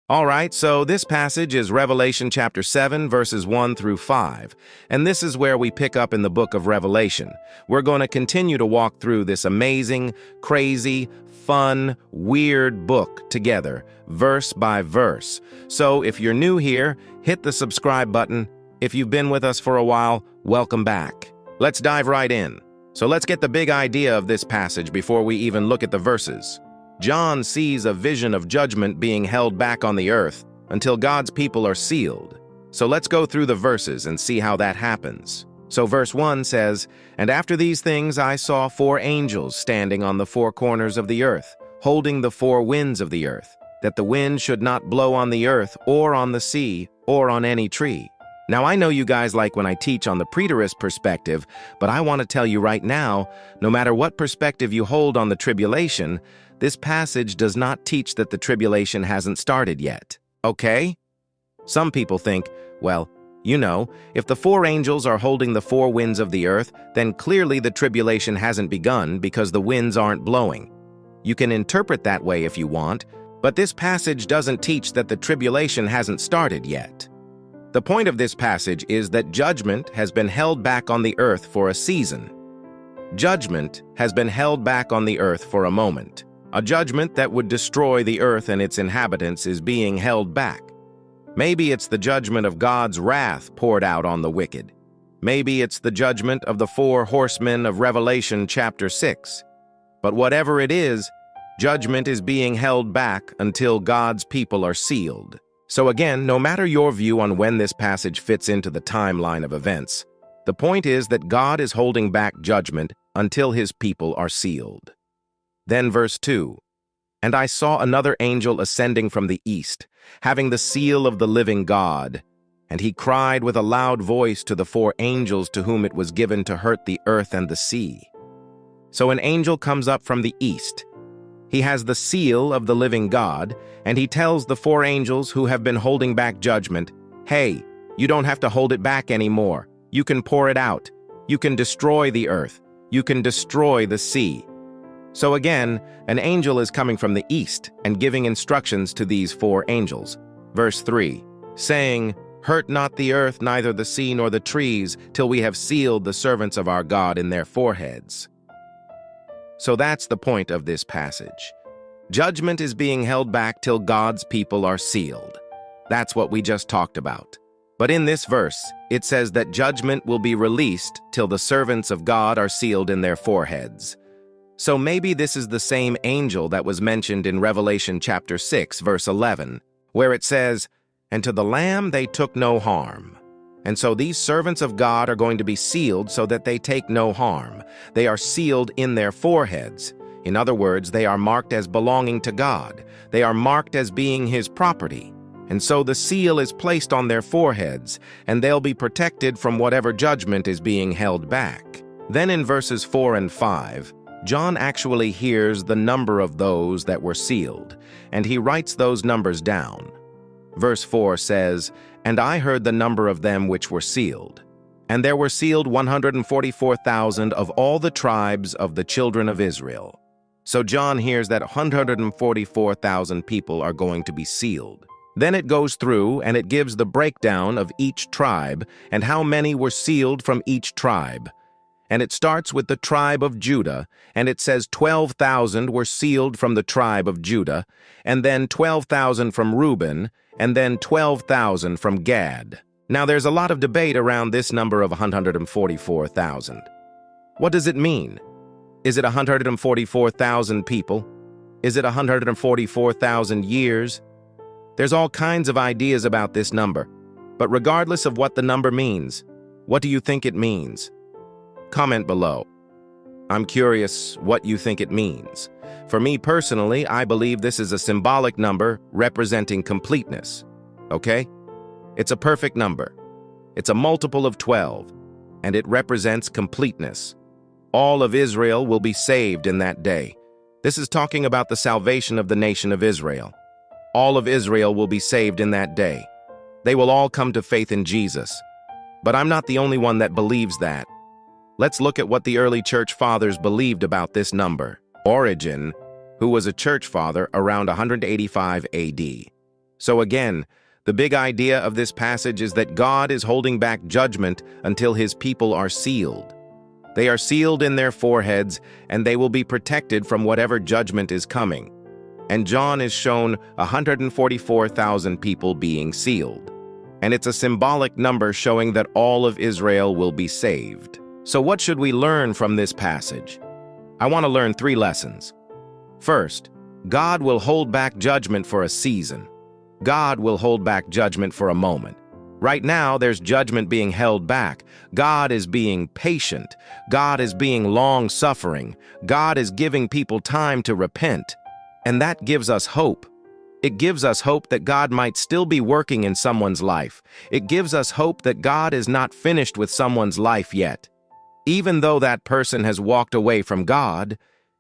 All right, so this passage is Revelation chapter 7, verses 1 through 5, and this is where we pick up in the book of Revelation. We're going to continue to walk through this amazing, crazy, fun, weird book together, verse by verse. So if you're new here, hit the subscribe button. If you've been with us for a while, welcome back. Let's dive right in. So let's get the big idea of this passage before we even look at the verses. John sees a vision of judgment being held back on the earth until God's people are sealed. So let's go through the verses and see how that happens. So verse 1 says, "And after these things I saw 4 angels standing on the 4 corners of the earth, holding the 4 winds of the earth, that the wind should not blow on the earth or on the sea or on any tree." Now, I know you guys like when I teach on the preterist perspective, but I want to tell you right now, no matter what perspective you hold on the tribulation, this passage does not teach that the tribulation hasn't started yet, okay? Some people think, well, if the 4 angels are holding the 4 winds of the earth, then clearly the tribulation hasn't begun because the winds aren't blowing. You can interpret that way if you want, but this passage doesn't teach that the tribulation hasn't started yet. The point of this passage is that judgment has been held back on the earth for a season. Judgment has been held back on the earth for a moment. A judgment that would destroy the earth and its inhabitants is being held back. Maybe it's the judgment of God's wrath poured out on the wicked. Maybe it's the judgment of the 4 horsemen of Revelation chapter 6. But whatever it is, judgment is being held back until God's people are sealed. So again, no matter your view on when this passage fits into the timeline of events, the point is that God is holding back judgment until his people are sealed. Then verse 2, "And I saw another angel ascending from the east, having the seal of the living God. And he cried with a loud voice to the 4 angels to whom it was given to hurt the earth and the sea." So an angel comes up from the east. He has the seal of the living God, and he tells the 4 angels who have been holding back judgment, "Hey, you don't have to hold it back anymore. You can pour it out. You can destroy the earth. You can destroy the sea." So again, an angel is coming from the east and giving instructions to these 4 angels. Verse 3, saying, "Hurt not the earth, neither the sea nor the trees, till we have sealed the servants of our God in their foreheads." So that's the point of this passage. Judgment is being held back till God's people are sealed. That's what we just talked about. But in this verse, it says that judgment will be released till the servants of God are sealed in their foreheads. So maybe this is the same angel that was mentioned in Revelation chapter 6, verse 11, where it says, "And to the Lamb they took no harm." And so these servants of God are going to be sealed so that they take no harm. They are sealed in their foreheads. In other words, they are marked as belonging to God. They are marked as being his property. And so the seal is placed on their foreheads, and they'll be protected from whatever judgment is being held back. Then in verses 4 and 5, John actually hears the number of those that were sealed, and he writes those numbers down. Verse 4 says, "And I heard the number of them which were sealed. And there were sealed 144,000 of all the tribes of the children of Israel." So John hears that 144,000 people are going to be sealed. Then it goes through and it gives the breakdown of each tribe and how many were sealed from each tribe. And it starts with the tribe of Juda, and it says 12,000 were sealed from the tribe of Judah, and then 12,000 from Reuben, and then 12,000 from Gad. Now there's a lot of debate around this number of 144,000. What does it mean? Is it 144,000 people? Is it 144,000 years? There's all kinds of ideas about this number, but regardless of what the number means, what do you think it means? Comment below. I'm curious what you think it means. For me personally, I believe this is a symbolic number representing completeness. Okay? It's a perfect number. It's a multiple of 12, and it represents completeness. All of Israel will be saved in that day. This is talking about the salvation of the nation of Israel. All of Israel will be saved in that day. They will all come to faith in Jesus. But I'm not the only one that believes that. Let's look at what the early church fathers believed about this number. Origen, who was a church father around 185 AD, So again, the big idea of this passage is that God is holding back judgment until his people are sealed. They are sealed in their foreheads, and they will be protected from whatever judgment is coming. And John is shown 144,000 people being sealed. And it's a symbolic number showing that all of Israel will be saved. So what should we learn from this passage? I want to learn 3 lessons. First, God will hold back judgment for a season. God will hold back judgment for a moment. Right now, there's judgment being held back. God is being patient. God is being long-suffering. God is giving people time to repent. And that gives us hope. It gives us hope that God might still be working in someone's life. It gives us hope that God is not finished with someone's life yet. Even though that person has walked away from God,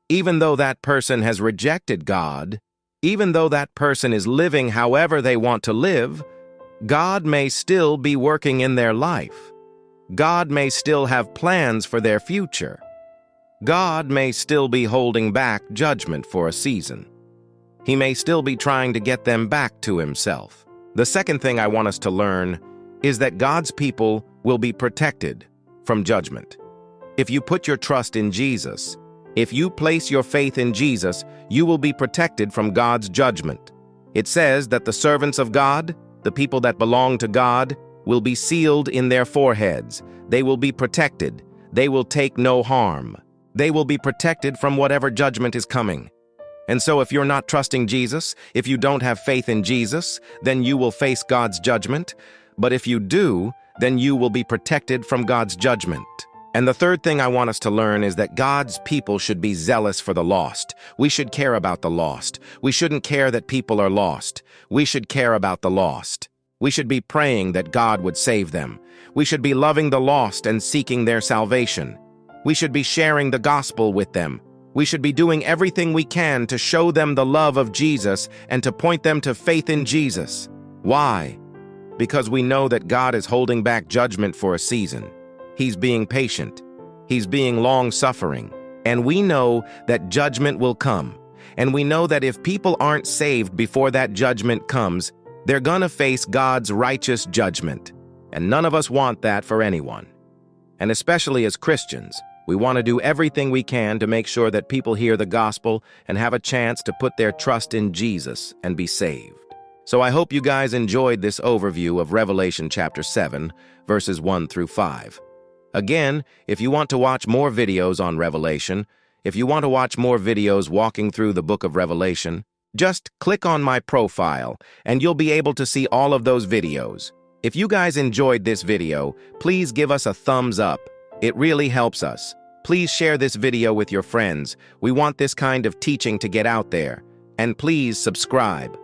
even though that person has rejected God, even though that person is living however they want to live, God may still be working in their life. God may still have plans for their future. God may still be holding back judgment for a season. He may still be trying to get them back to himself. The second thing I want us to learn is that God's people will be protected from judgment. If you put your trust in Jesus, if you place your faith in Jesus, you will be protected from God's judgment. It says that the servants of God, the people that belong to God, will be sealed in their foreheads. They will be protected. They will take no harm. They will be protected from whatever judgment is coming. And so if you're not trusting Jesus, if you don't have faith in Jesus, then you will face God's judgment. But if you do, then you will be protected from God's judgment. And the third thing I want us to learn is that God's people should be zealous for the lost. We should care about the lost. We shouldn't care that people are lost. We should care about the lost. We should be praying that God would save them. We should be loving the lost and seeking their salvation. We should be sharing the gospel with them. We should be doing everything we can to show them the love of Jesus and to point them to faith in Jesus. Why? Because we know that God is holding back judgment for a season. He's being patient. He's being long-suffering. And we know that judgment will come. And we know that if people aren't saved before that judgment comes, they're gonna face God's righteous judgment. And none of us want that for anyone. And especially as Christians, we want to do everything we can to make sure that people hear the gospel and have a chance to put their trust in Jesus and be saved. So I hope you guys enjoyed this overview of Revelation chapter 7, verses 1 through 5. Again, if you want to watch more videos on Revelation, if you want to watch more videos walking through the book of Revelation, just click on my profile and you'll be able to see all of those videos. If you guys enjoyed this video, please give us a thumbs up. It really helps us. Please share this video with your friends. We want this kind of teaching to get out there. And please subscribe.